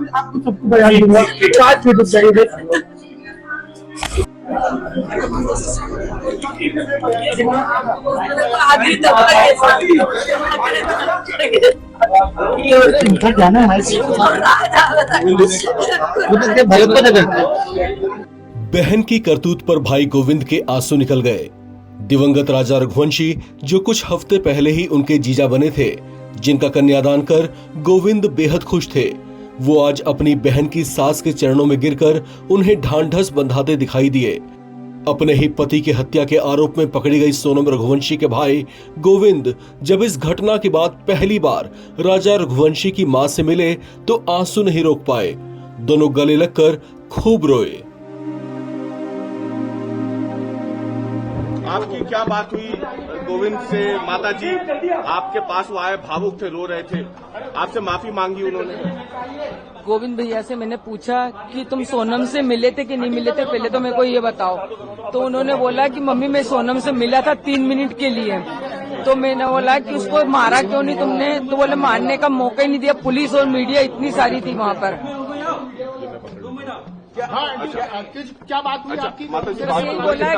आपको सबको बयान दूंगा, 5 मिनट रुक जाएंगे। बहन की करतूत पर भाई गोविंद के आंसू निकल गए। दिवंगत राजा रघुवंशी, जो कुछ हफ्ते पहले ही उनके जीजा बने थे, जिनका कन्यादान कर गोविंद बेहद खुश थे, वो आज अपनी बहन की सास के चरणों में गिरकर उन्हें ढांढस बंधाते दिखाई दिए। अपने ही पति की हत्या के आरोप में पकड़ी गई सोनम रघुवंशी के भाई गोविंद जब इस घटना के बाद पहली बार राजा रघुवंशी की मां से मिले तो आंसू नहीं रोक पाए। दोनों गले लगकर खूब रोए। आपकी क्या बात हुई गोविंद से? माता जी आपके पास वो आए, भावुक थे, रो रहे थे, आपसे माफी मांगी उन्होंने। गोविंद भैया से मैंने पूछा कि तुम सोनम से मिले थे कि नहीं मिले थे, पहले तो मेरे को ये बताओ। तो उन्होंने बोला कि मम्मी मैं सोनम से मिला था 3 मिनट के लिए। तो मैंने बोला कि उसको मारा क्यों नहीं तुमने? तो बोले मारने का मौका ही नहीं दिया, पुलिस और मीडिया इतनी सारी थी वहाँ पर। क्या बात हुई आपकी? बोला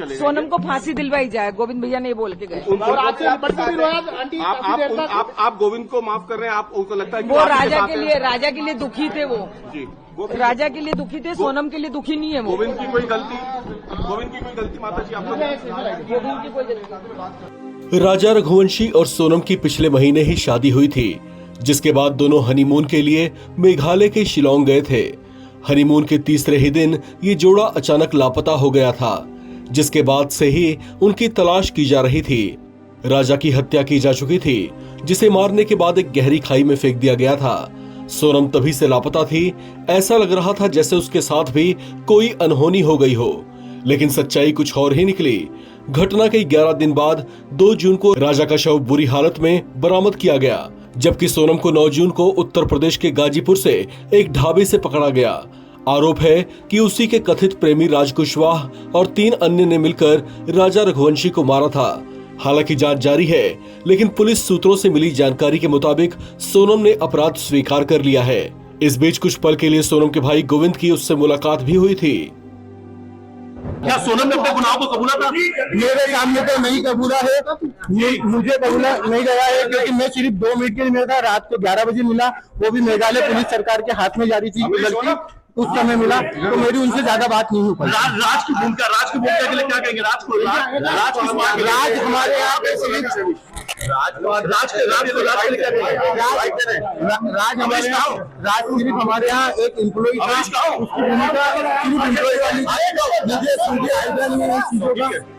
कि सोनम को फांसी दिलवाई जाए, गोविंद भैया ने बोल के गए। आप गोविंद को माफ कर रहे हैं? आप उनको लगता है कि वो राजा के लिए दुखी थे, वो राजा के लिए दुखी थे, सोनम के लिए दुखी नहीं है। वो गोविंद की कोई गलती माता जी आपको? गोविंद की कोई गलती। राजा रघुवंशी और सोनम की पिछले महीने ही शादी हुई थी, जिसके बाद दोनों हनीमून के लिए मेघालय के शिलोंग गए थे। हनीमून के तीसरे ही दिन ये जोड़ा अचानक लापता हो गया था, जिसके बाद से ही उनकी तलाश की जा रही थी। राजा की हत्या की जा चुकी थी, जिसे मारने के बाद एक गहरी खाई में फेंक दिया गया था। सोनम तभी से लापता थी, ऐसा लग रहा था जैसे उसके साथ भी कोई अनहोनी हो गई हो, लेकिन सच्चाई कुछ और ही निकली। घटना के 11 दिन बाद 2 जून को राजा का शव बुरी हालत में बरामद किया गया, जबकि सोनम को 9 जून को उत्तर प्रदेश के गाजीपुर से एक ढाबे से पकड़ा गया। आरोप है कि उसी के कथित प्रेमी राज कुशवाहा और 3 अन्य ने मिलकर राजा रघुवंशी को मारा था। हालांकि जांच जारी है, लेकिन पुलिस सूत्रों से मिली जानकारी के मुताबिक सोनम ने अपराध स्वीकार कर लिया है। इस बीच कुछ पल के लिए सोनम के भाई गोविंद की उससे मुलाकात भी हुई थी। क्या सोनम ने अपने गुनाहों को कबूला था? मेरे सामने तो नहीं कबूला है, मुझे कबूला नहीं गया है, क्योंकि मैं सिर्फ 2 मिनट के लिए मिला था। रात को 11 बजे मिला, वो भी मेघालय पुलिस सरकार के हाथ में जारी थी लड़की, उस समय मिला, तो मेरी उनसे ज्यादा बात नहीं हो पाई। राज की भूमिका के लिए क्या कहेंगे? राज हमारे यहाँ सिर्फ हमारे यहाँ एक एम्प्लॉय था, उसकी भूमिका सिर्फ एम्प्लॉय वाली थी।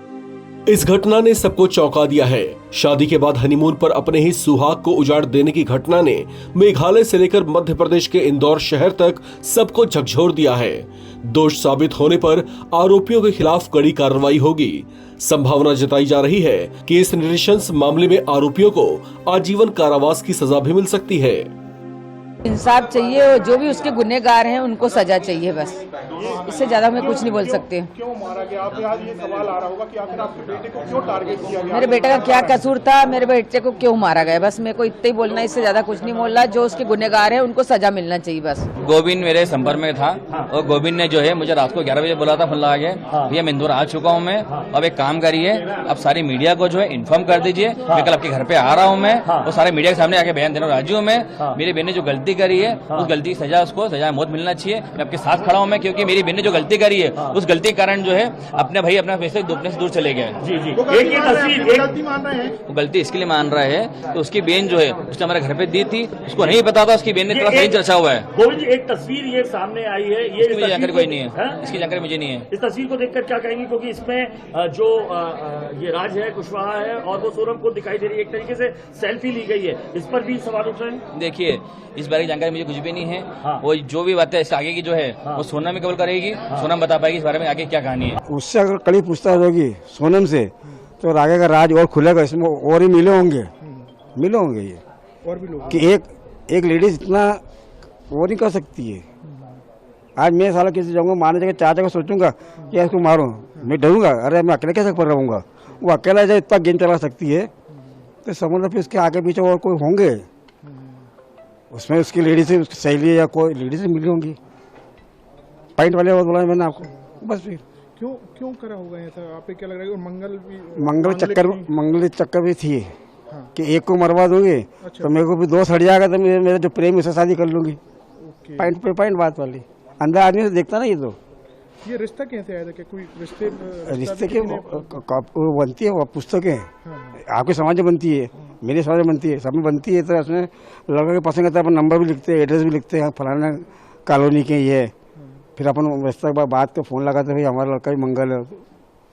इस घटना ने सबको चौंका दिया है। शादी के बाद हनीमून पर अपने ही सुहाग को उजाड़ देने की घटना ने मेघालय से लेकर मध्य प्रदेश के इंदौर शहर तक सबको झकझोर दिया है। दोष साबित होने पर आरोपियों के खिलाफ कड़ी कार्रवाई होगी। संभावना जताई जा रही है कि इस निरीक्षण मामले में आरोपियों को आजीवन कारावास की सजा भी मिल सकती है। इंसाफ चाहिए और जो भी उसके गुनहगार हैं उनको सजा चाहिए, बस इससे ज्यादा मैं कुछ नहीं बोल सकते। क्यों मारा गया? आप आज ये सवाल आ रहा होगा कि आखिर आपके बेटे को क्यों टारगेट किया गया? मेरे बेटे का क्या कसूर था? मेरे बेटे को क्यों मारा गया? बस मेरे को इतना ही बोलना, इससे ज्यादा कुछ नहीं बोलना। जो उसके गुनहगार हैं उनको सजा मिलना चाहिए बस। गोविंद मेरे संपर्क में था और गोविंद ने जो है मुझे रात को 11 बजे बोला था, फोन लगा के, भैया मैं इंदौर आ चुका हूँ मैं, अब एक काम करिए, अब सारी मीडिया को जो है इन्फॉर्म कर दीजिए, मैं कल आपके घर पे आ रहा हूँ मैं, और सारे मीडिया के सामने आके बयान देना राजी हूँ मैं। मेरी बहन ने जो गलती करी है उस गलती की सजा, उसको सजा मौत मिलना चाहिए। मैं आपके साथ खड़ा हूँ मैं, क्योंकि मेरी बहन ने जो गलती करी है उस गलती के कारण जो है अपने भाई अपना पैसे दुपने से दूर चले गए। गलती मान रहे हैं, वो गलती इसके लिए मान रहा है तो उसकी बहन जो है उसने हमारे घर पे दी थी, उसको नहीं पता था, उसकी बहन ने थोड़ा सही रचा हुआ है। गोविंद जी, एक तस्वीर ये सामने आई है, ये मुझे जानकारी कोई नहीं है, इसकी जानकारी मुझे नहीं है। इस तस्वीर को देखकर क्या कहेंगे? क्योंकि इसमें जो ये राज है, कुशवाहा है, और वो सोनम को दिखाई दे रही है, एक तरीके से सेल्फी ली गई है, इस पर भी सवाल उठ रहे हैं। देखिए, इस बारे की जानकारी मुझे कुछ भी नहीं है। वो जो भी बात है इससे आगे की जो है वो सोनम में कबूल करेगी, सोनम बता पाएगी इस बारे में आगे क्या कहानी है। उससे अगर कड़ी पूछताछ होगी सोनम से तो आगे का राज और खुलेगा, इसमें और ही मिले होंगे ये, और भी लोग कि एक लेडीज इतना वो नहीं कर सकती है। आज मैं साला किसी जाऊंगा मारने जगह 4 जगह सोचूंगा कि इसको मारूं, मैं डरूंगा। अरे मैं अकेले कैसे पर रहूंगा? वो अकेला जब इतना गेम चला सकती है तो समझ फिर उसके आगे पीछे और कोई होंगे उसमें, उसकी लेडी से उसकी सहेली या कोई लेडी से मिली होंगी। पॉइंट वाले बहुत बोला मैंने आपको। बस फिर क्यों करा होगा ऐसा? आपको क्या लग रहा है? और मंगल चक्कर भी थी कि एक को मरवा दूंगी तो मेरे को भी 2 सड़ जाएगा तो मेरा जो प्रेम उससे शादी कर लूंगी। पॉइंट पे पॉइंट बात वाली। अंदर आदमी से देखता ना ये रिश्ता कैसे आया था? क्या कोई रिश्ते के बनती है वो पुस्तकें आपकी समाज में बनती है, मेरी समाज में बनती है, सब में बनती है। तो उसमें लड़का के पसंद करता है, अपन नंबर भी लिखते हैं, एड्रेस भी लिखते हैं, फलाना कॉलोनी के ये। फिर अपन रिश्ते के बाद के फ़ोन लगाते भाई हमारा लड़का ही मंगल है,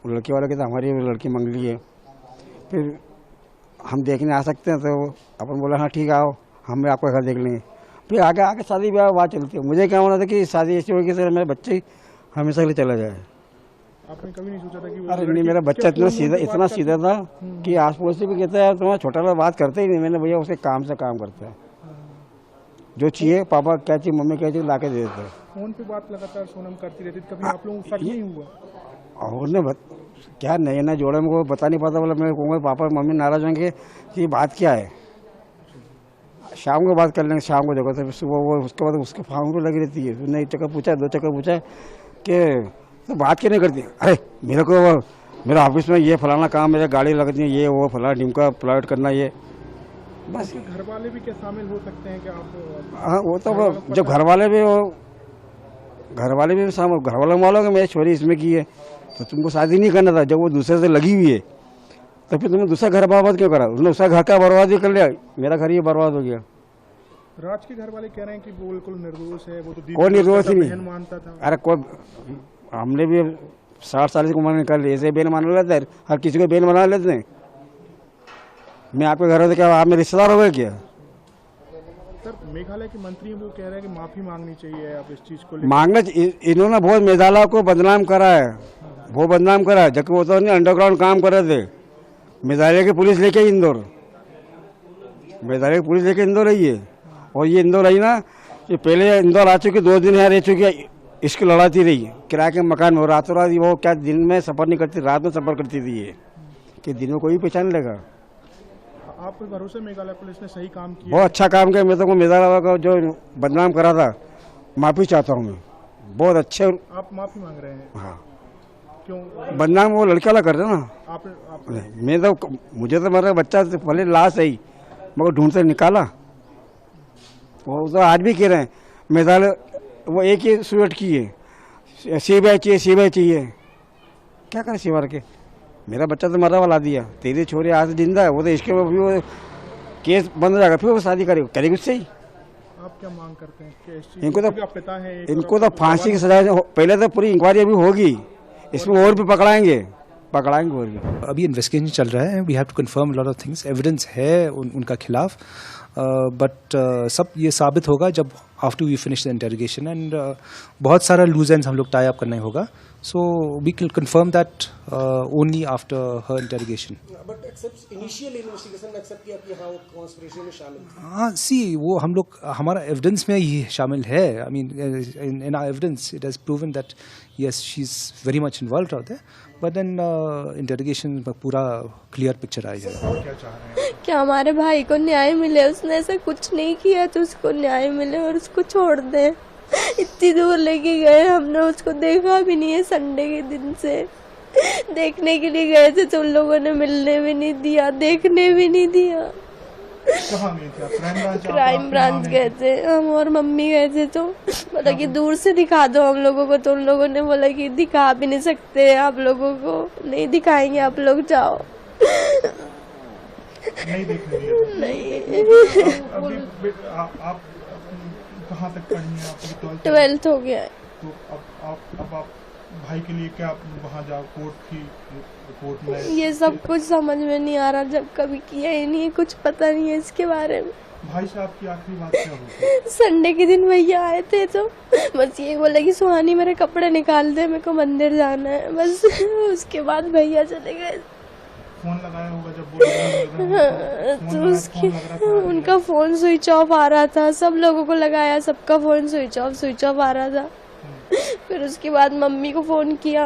लड़की वाले कहते हमारी लड़की मंगली है। फिर हम देखने आ सकते हैं तो अपन बोला हाँ ठीक है आओ, हम आपका घर देख लेंगे। फिर आगे शादी ब्याह बात चलती है। मुझे क्या होना था कि शादी ऐसी होगी कि मेरे बच्चे हमेशा के लिए चला जाए। आपने कभी नहीं सोचा था कि अरे नहीं, मेरा बच्चा इतना सीधा था कि आस पड़ोस से भी कहता है तुम्हारा छोटा वाला बात करते ही नहीं। मैंने भैया उसके काम से काम करता है, जो चाहिए पापा क्या चाहिए मम्मी क्या चाहिए ला के दे देते हैं। फोन पे बात लगातार सोनम करती रहती, कभी आप लोगों को शक नहीं हुआ? और ने क्या नया जोड़ा मेरे को बता नहीं पाता। बोला मैं कहूँगा पापा मम्मी नाराज होंगे कि बात क्या है, शाम को बात कर लेंगे, शाम को देखो। तो सुबह वो उसके बाद उसके फार्म पर लगी रहती है। उसने 1 चक्कर पूछा 2 चक्कर पूछा कि तो बात क्यों नहीं करती? अरे मेरे को मेरा ऑफिस में ये फलाना काम, मेरे गाड़ी लगती है, ये वो फलाना ढिमका प्लॉट करना ये बस। घर वाले भी क्या शामिल हो सकते हैं क्या आप? हाँ वो तो जब घर वाले भी शामिल, घर वाले मालूम मेरी छोरी इसमें की है तो तुमको शादी नहीं करना था। जब वो दूसरे से लगी हुई है तो फिर तुमने दूसरा घर बर्बाद क्यों करा? उसने उसका घर का बर्बाद भी कर लिया, मेरा घर ही बर्बाद हो गया। राज के घर वाले कह रहे हैं कि वो बिल्कुल निर्दोष है, वो तो कोई निर्दोष ही नहीं मानता था। अरे कोई हमने भी 60 साल की उम्र निकाल ली, ऐसे बेन मान लेते हैं, हर किसी को बेन बना लेते हैं। मैं आपके घर में क्या आप मेरे रिश्तेदार हो गए क्या? सर मेघालय के मंत्री वो कह रहे हैं कि माफी मांगनी चाहिए आप इस चीज को मांगना। इन्होंने बहुत मेघालय को बदनाम करा है, वो बदनाम करा है। जबकि वो तो नहीं अंडरग्राउंड काम कर रहे थे। मेघालय की पुलिस लेके इंदौर, मेघालय की पुलिस लेके इंदौर आई है। और ये इंदौर आई ना, ये पहले इंदौर आ चुकी, 2 दिन यहाँ रह चुकी है, इसकी लड़ाती रही किराए के मकान में। रातों रात वो क्या दिन में सफर नहीं करती, रात में सफर करती थी ये, कि दिन में कोई पहचान लेगा। आप पे भरोसा मेघालय पुलिस ने सही काम किया? बहुत अच्छा काम किया। मैं तो मेघालय का जो बदनाम करा था माफी चाहता हूँ मैं, बहुत अच्छे। आप माफी मांग रहे हैं? हाँ। क्यों? बदनाम वो लड़के वाला कर रहे ना। मैं तो मुझे तो मेरा बच्चा पहले लाश है मगर ढूंढ से निकाला। वो तो आज भी कह रहे हैं मेघालय वो एक ही स्वेट की है, सीबीआई चाहिए, सीबीआई चाहिए। क्या करे सीवार के? मेरा बच्चा तो मरा वाला दिया, तेरी छोरी आज जिंदा है, वो तो इसके भी वो केस बंद हो जाएगा, फिर वो शादी करेगी उससे ही। आप क्या मांग करते हैं? इनको तो फांसी की सजा। पहले तो पूरी इंक्वायरी अभी होगी, इसमें और भी पकड़ाएंगे और भी। अभी इन्वेस्टिगेशन चल रहा है, we have to confirm lot of things, evidence है उनका खिलाफ, बट सब ये साबित होगा जब after we finish the interrogation. And बहुत सारा लूज एंड्स हम लोग टाई अप करना होगा, so we can confirm that only after her interrogation. But accept initial investigation में एक्सेप्ट किया कि हाँ वो कॉन्स्पिरेसी में शामिल थे। हाँ सी वो हम लोग हमारा एविडेंस में ये शामिल है। I mean in our evidence it has proven that yes she is very much involved out there, but then interrogation में पूरा क्लियर पिक्चर आई है। क्या हमारे भाई को न्याय मिले, उसने ऐसा कुछ नहीं किया तो उसको न्याय मिले और उसको छोड़ दें। इतनी दूर लेके गए, हमने उसको देखा भी नहीं है, संडे के दिन से देखने के लिए गए थे तो उन लोगों ने मिलने भी नहीं दिया, देखने भी नहीं दिया। क्राइम ब्रांच गए थे हम और मम्मी गए थे, तो बोला कि दूर से दिखा दो हम लोगों को, तो उन लोगों ने बोला कि दिखा भी नहीं सकते आप लोगों को, नहीं दिखाएंगे, आप लोग जाओ। नहीं। आप कहाँ तक पढ़ी हैं? आपकी 12th हो गया है। तो अब आप भाई के लिए क्या वहाँ जाओ कोर्ट में? ये सब कुछ समझ में नहीं आ रहा, जब कभी किया ही नहीं है, कुछ पता नहीं है इसके बारे में। भाई साहब की आखिरी बात क्या हुई? संडे के दिन भैया आए थे तो बस ये बोला कि सुहानी मेरे कपड़े निकाल दे, मेरे को मंदिर जाना है, बस। उसके बाद भैया चले गए। फोन लगाया होगा जब तो उसकी उनका फोन स्विच ऑफ आ रहा था, सब लोगों को लगाया, सबका फोन स्विच ऑफ आ रहा था। फिर उसके बाद मम्मी को फ़ोन किया,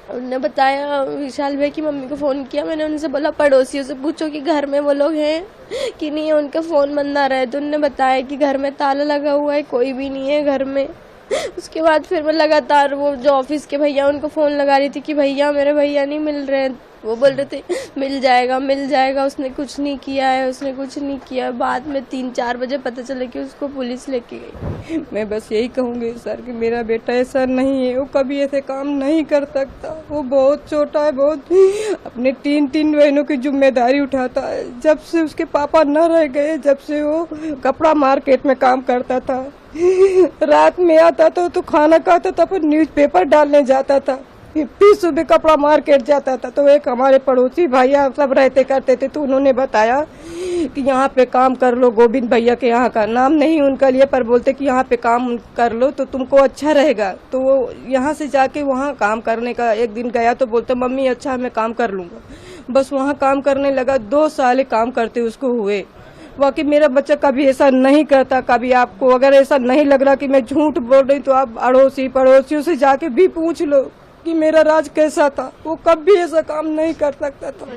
उन्होंने बताया विशाल भाई की मम्मी को फ़ोन किया। मैंने उनसे बोला पड़ोसियों से पूछो कि घर में वो लोग हैं कि नहीं है, उनका फ़ोन बंद आ रहा है। तो उन्होंने बताया कि घर में ताला लगा हुआ है, कोई भी नहीं है घर में। उसके बाद फिर मैं लगातार वो जो ऑफिस के भैया उनको फ़ोन लगा रही थी कि भैया मेरे भैया नहीं मिल रहे हैं। वो बोल रहे थे मिल जाएगा, उसने कुछ नहीं किया है। बाद में 3-4 बजे पता चला कि उसको पुलिस लेके गई। मैं बस यही कहूँगी सर कि मेरा बेटा ऐसा नहीं है, वो कभी ऐसे काम नहीं कर सकता। वो बहुत छोटा है, बहुत अपने 3 बहनों की जिम्मेदारी उठाता है। जब से उसके पापा न रह गए, जब से वो कपड़ा मार्केट में काम करता था, रात में आता था तो खाना खाता था, फिर न्यूज़पेपर डालने जाता था, फिर सुबह कपड़ा मार्केट जाता था। तो एक हमारे पड़ोसी भैया सब रहते करते थे, तो उन्होंने बताया कि यहाँ पे काम कर लो। गोविंद भैया के यहाँ का नाम नहीं उनका लिए, पर बोलते कि यहाँ पे काम कर लो तो तुमको अच्छा रहेगा। तो वो यहाँ से जाके वहाँ काम करने का एक दिन गया तो बोलते मम्मी अच्छा मैं काम कर लूँगा। बस वहाँ काम करने लगा, 2 साल काम करते उसको हुए। बाकी मेरा बच्चा कभी ऐसा नहीं करता। कभी आपको अगर ऐसा नहीं लग रहा कि मैं झूठ बोल रही तो आप पड़ोसियों से जाके भी पूछ लो कि मेरा राज कैसा था। वो कभी ऐसा काम नहीं कर सकता था।